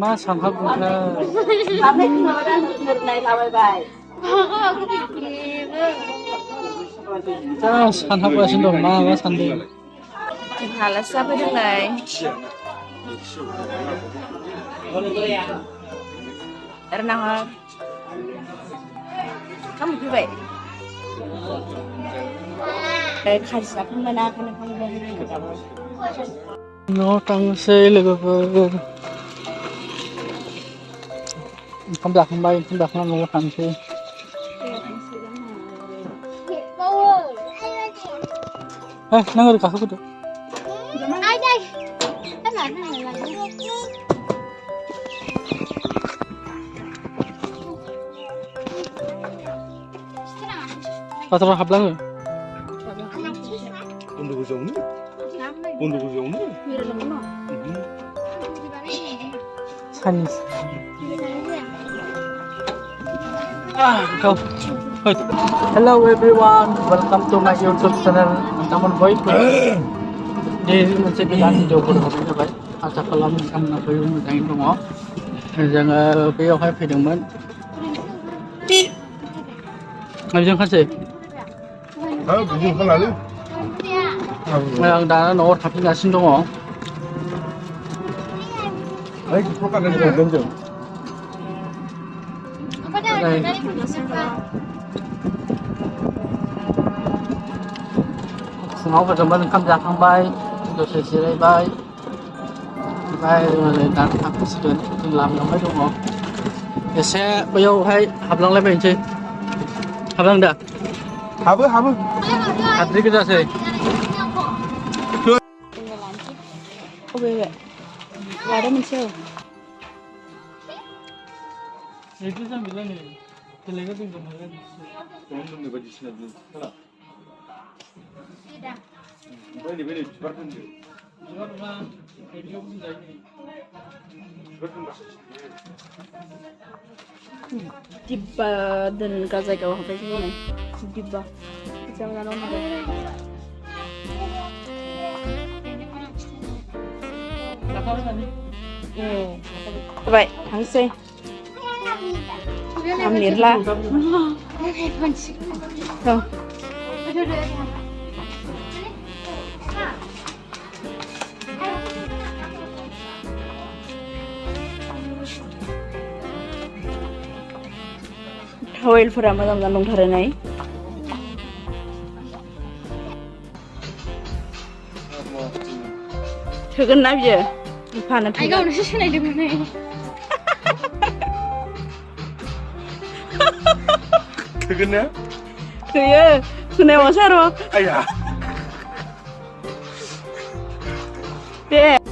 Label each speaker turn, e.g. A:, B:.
A: मा सानहाबगोनथाय जा सानहाबगासिनो दं मा सानदों
B: जोंहालासो जाफैदोंलाय Renang kamu juga baik. Kasih aku mana kan kamu dari
A: No tangsै लोगोफोर ओंखाम जाखांबाय ओंखाम जाखांनानै न'आव थांसै नों ओरै गाखोबोदो बाथ्रा हाबलाङो Chinese. Go. Hello everyone, welcome to my YouTube channel. Teman-teman boyku. Di moनसे गोदान भिडिअ हरनाय जाबाय आसा खालामो नोंथांमोना बयबो मोजाङैनो दङ जोङो बेयावहाय फैदोंमोन बेजों खानसे बेजों खालालै आं दा न'आव थाफिनगासिनो दङ ओइ फकाना दोनदों जों फुङाव होदोंमोन ओंखाम जाखांबाय दसे जिरायबाय ओमफ्राय दा थांफिनसिगोन जों लामायावहाय दङ एसे बैयावहाय हाबलांलायबायनोसै हाबलांदा हाबो हाद्रि गोजासै
B: Oke, ada mencel.
A: Itu sambil nih, telega tinggal makan. Jangan dulu baju sini dulu. Salah. Tidak. Beli cepat dulu. Cepat mah, video pun jadi. Cepat mas.
B: Tiba dan kazai kau apa sih ini? Tiba. Jangan orang ada. Baik, langsung. Ambil lah. Hawaiiफोरा मोजां मोजां दंथारो नै थोगोन ना बियो फानो थोगोन गावनोसो सोनायदोंमोन नै
A: थोगोन ना
B: थोयो खोनायावसो आरो आया दे